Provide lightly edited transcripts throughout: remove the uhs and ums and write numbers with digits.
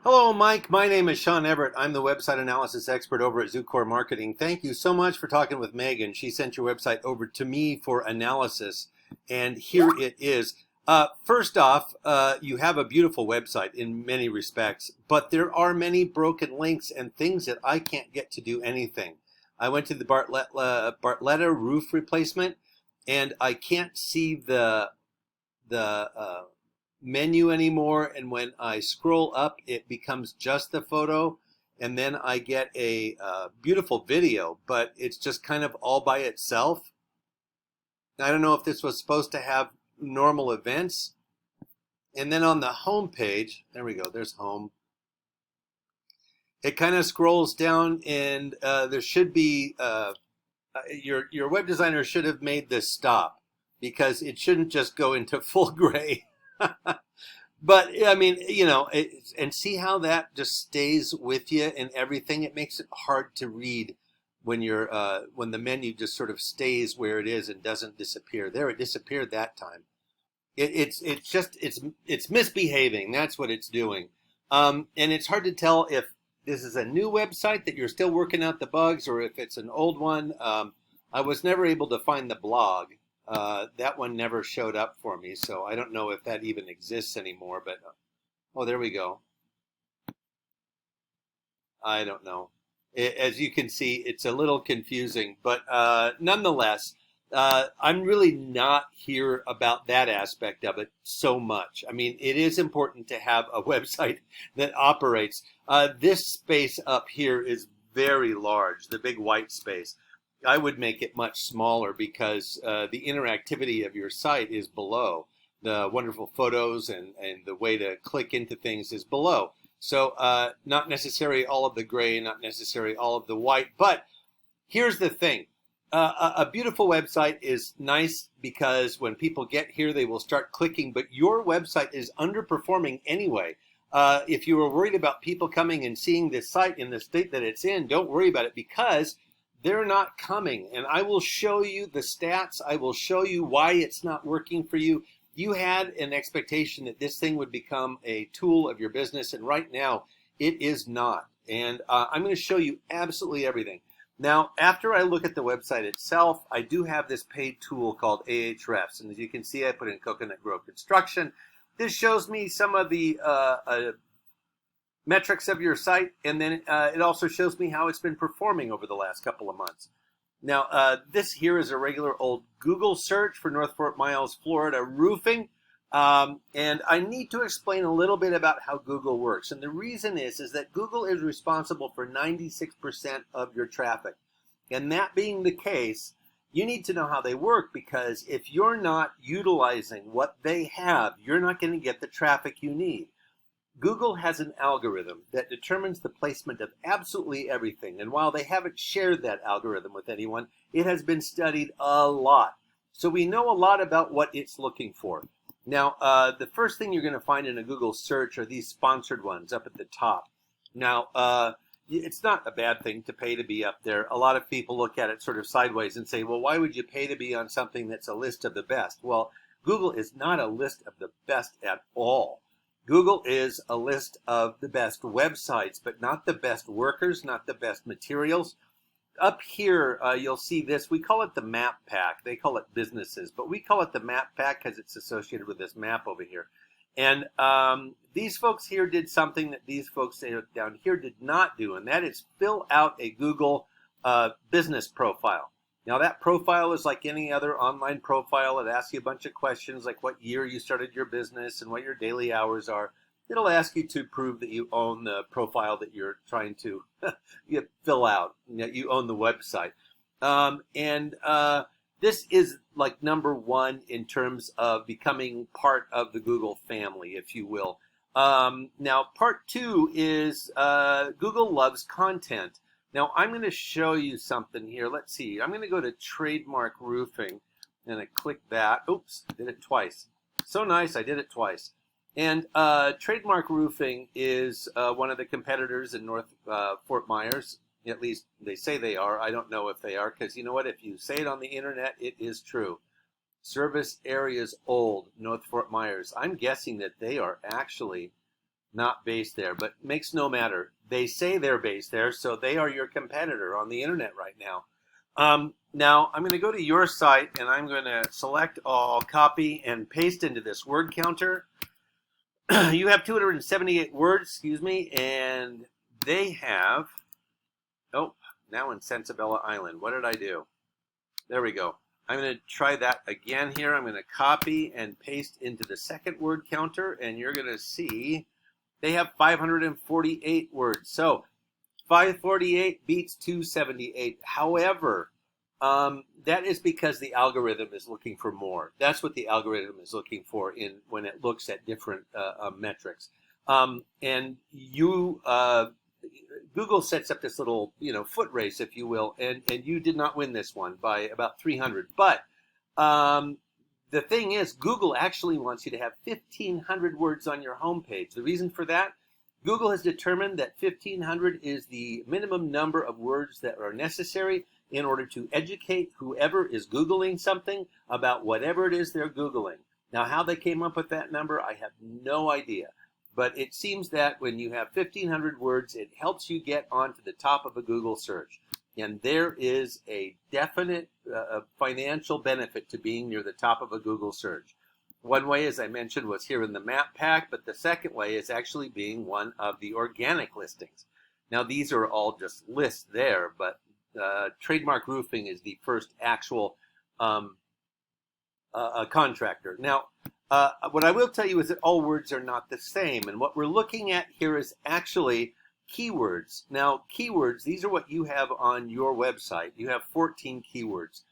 Hello, Mike. My name is Sean Everett. I'm the website analysis expert over at Zucore Marketing. Thank you so much for talking with Megan. She sent your website over to me for analysis, and here it is. First off, you have a beautiful website in many respects, but there are many broken links and things that I can't get to do anything. I went to the Barletta roof replacement, and I can't see the menu anymore, and when I scroll up it becomes just the photo, and then I get a beautiful video, but it's just kind of all by itself. I don't know if this was supposed to have normal events. And then on the home page, there we go, there's home. It kind of scrolls down, and there should be your web designer should have made this stop, because it shouldn't just go into full gray. But I mean, and see how that just stays with you and everything. It makes it hard to read when when the menu just sort of stays where it is and doesn't disappear. There, it disappeared that time. It's misbehaving. That's what it's doing. And it's hard to tell if this is a new website that you're still working out the bugs, or if it's an old one. I was never able to find the blog. That one never showed up for me, so I don't know if that even exists anymore. But oh, there we go. I don't know. As you can see, it's a little confusing, but nonetheless, I'm really not here about that aspect of it so much. I mean, it is important to have a website that operates. This space up here is very large, the big white space. I would make it much smaller, because the interactivity of your site is below. The wonderful photos and the way to click into things is below. So not necessarily all of the gray, not necessarily all of the white. But here's the thing. A beautiful website is nice because when people get here, they will start clicking. But your website is underperforming anyway. If you were worried about people coming and seeing this site in the state that it's in, don't worry about it, because they're not coming. And I will show you the stats. I will show you why it's not working for you. You had an expectation that this thing would become a tool of your business, and right now it is not. And I'm going to show you absolutely everything. Now, after I look at the website itself, I do have this paid tool called Ahrefs. And as you can see, I put in Coconut Grove Construction. This shows me some of the metrics of your site, and then it also shows me how it's been performing over the last couple of months. Now, this here is a regular old Google search for North Fort Myers, Florida roofing. And I need to explain a little bit about how Google works. And the reason is that Google is responsible for 96% of your traffic. And that being the case, you need to know how they work, because if you're not utilizing what they have, you're not going to get the traffic you need. Google has an algorithm that determines the placement of absolutely everything. And while they haven't shared that algorithm with anyone, it has been studied a lot. So we know a lot about what it's looking for. Now, the first thing you're going to find in a Google search are these sponsored ones up at the top. Now, it's not a bad thing to pay to be up there. A lot of people look at it sort of sideways and say, well, why would you pay to be on something that's a list of the best? Well, Google is not a list of the best at all. Google is a list of the best websites, but not the best workers, not the best materials. Up here, you'll see this. We call it the map pack. They call it businesses, but we call it the map pack because it's associated with this map over here. And these folks here did something that these folks down here did not do, and that is fill out a Google business profile. Now, that profile is like any other online profile. It asks you a bunch of questions like what year you started your business and what your daily hours are. It'll ask you to prove that you own the profile that you're trying to fill out, that you own the website. This is like number one in terms of becoming part of the Google family, if you will. Now, part two is Google loves content. Now, I'm going to show you something here. Let's see. I'm going to go to Trademark Roofing, and I click that. Oops, I did it twice. So nice, I did it twice. And Trademark Roofing is one of the competitors in North Fort Myers. At least they say they are. I don't know if they are, because you know what? If you say it on the internet, it is true. Service Areas Old, North Fort Myers. I'm guessing that they are actually not based there, but makes no matter. They say they're based there, so they are your competitor on the internet right now. Now, I'm going to go to your site, and I'm going to select all, copy, and paste into this word counter. You have 278 words, excuse me, and they have, oh, now in Sensabella Island. What did I do? There we go. I'm going to try that again here. I'm going to copy and paste into the second word counter, and you're going to see they have 548 words. So 548 beats 278. However, that is because the algorithm is looking for more. That's what the algorithm is looking for when it looks at different metrics. And Google sets up this little, foot race, if you will, and you did not win this one by about 300. But the thing is, Google actually wants you to have 1,500 words on your homepage. The reason for that, Google has determined that 1,500 is the minimum number of words that are necessary in order to educate whoever is Googling something about whatever it is they're Googling. Now, how they came up with that number, I have no idea. But it seems that when you have 1,500 words, it helps you get onto the top of a Google search. And there is a definite financial benefit to being near the top of a Google search. One way, as I mentioned, was here in the map pack, but the second way is actually being one of the organic listings. Now, these are all just lists there, but Trademark Roofing is the first actual contractor. Now, what I will tell you is that all words are not the same, and what we're looking at here is actually keywords. Now, keywords, these are what you have on your website. You have 14 keywords.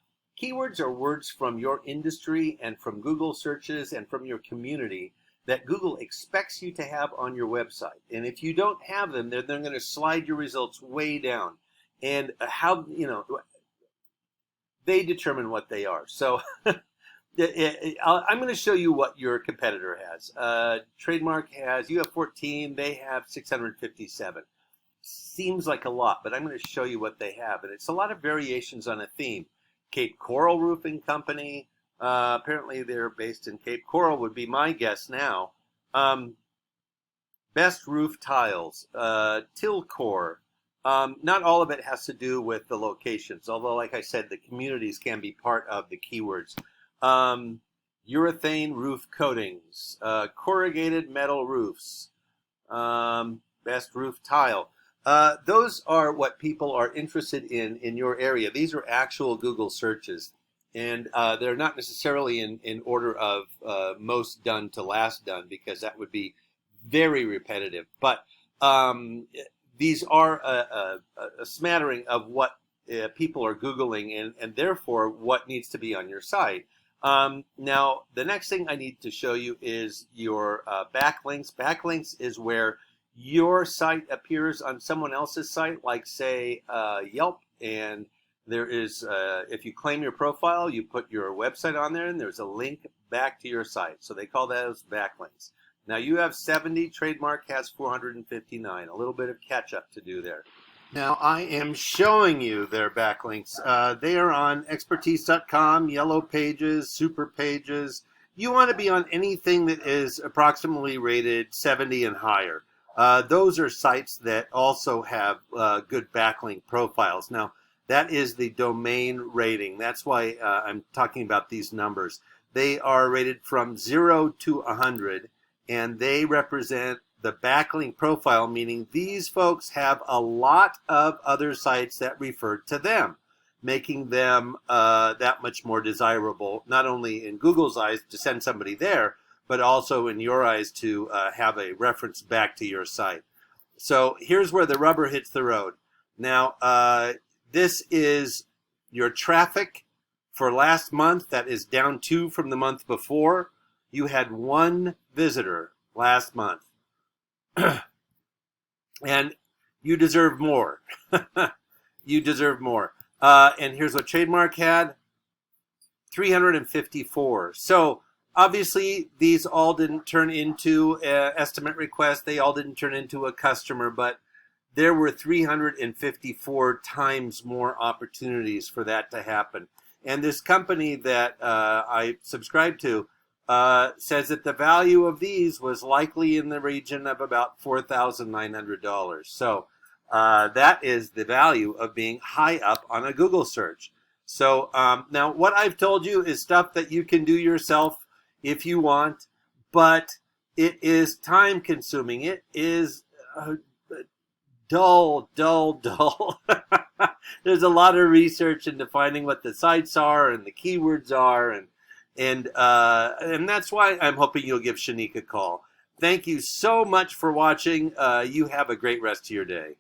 Keywords are words from your industry and from Google searches and from your community that Google expects you to have on your website. And if you don't have them, they're going to slide your results way down. And they determine what they are. So I'm going to show you what your competitor has. Trademark you have 14, they have 657. Seems like a lot, but I'm going to show you what they have. And it's a lot of variations on a theme. Cape Coral Roofing Company, apparently they're based in Cape Coral, would be my guess now. Best Roof Tiles, Tilcor. Not all of it has to do with the locations, although, like I said, the communities can be part of the keywords. Urethane Roof Coatings, Corrugated Metal Roofs, Best Roof Tile. Those are what people are interested in your area. These are actual Google searches, and they're not necessarily in order of most done to last done, because that would be very repetitive. But these are a smattering of what people are Googling, and therefore what needs to be on your site. Now, the next thing I need to show you is your backlinks. Backlinks is where your site appears on someone else's site, like, say, Yelp, and there is, if you claim your profile, you put your website on there, and there's a link back to your site. So they call those backlinks. Now, you have 70. Trademark has 459. A little bit of catch-up to do there. Now, I am showing you their backlinks. They are on expertise.com, Yellow Pages, Super Pages. You want to be on anything that is approximately rated 70 and higher. Those are sites that also have good backlink profiles. Now, that is the domain rating. That's why I'm talking about these numbers. They are rated from 0 to 100, and they represent the backlink profile, meaning these folks have a lot of other sites that refer to them, making them that much more desirable, not only in Google's eyes to send somebody there, but also in your eyes to have a reference back to your site. So here's where the rubber hits the road. Now, this is your traffic for last month. That is down 2 from the month before. You had 1 visitor last month. And you deserve more. You deserve more. And here's what Trademark had, 354. So obviously, these all didn't turn into an estimate request. They all didn't turn into a customer, but there were 354 times more opportunities for that to happen. And this company that I subscribe to, says that the value of these was likely in the region of about $4,900. So that is the value of being high up on a Google search. So now what I've told you is stuff that you can do yourself if you want, but it is time consuming. It is dull. There's a lot of research into finding what the sites are and the keywords are, and that's why I'm hoping you'll give Shanique a call. Thank you so much for watching. You have a great rest of your day.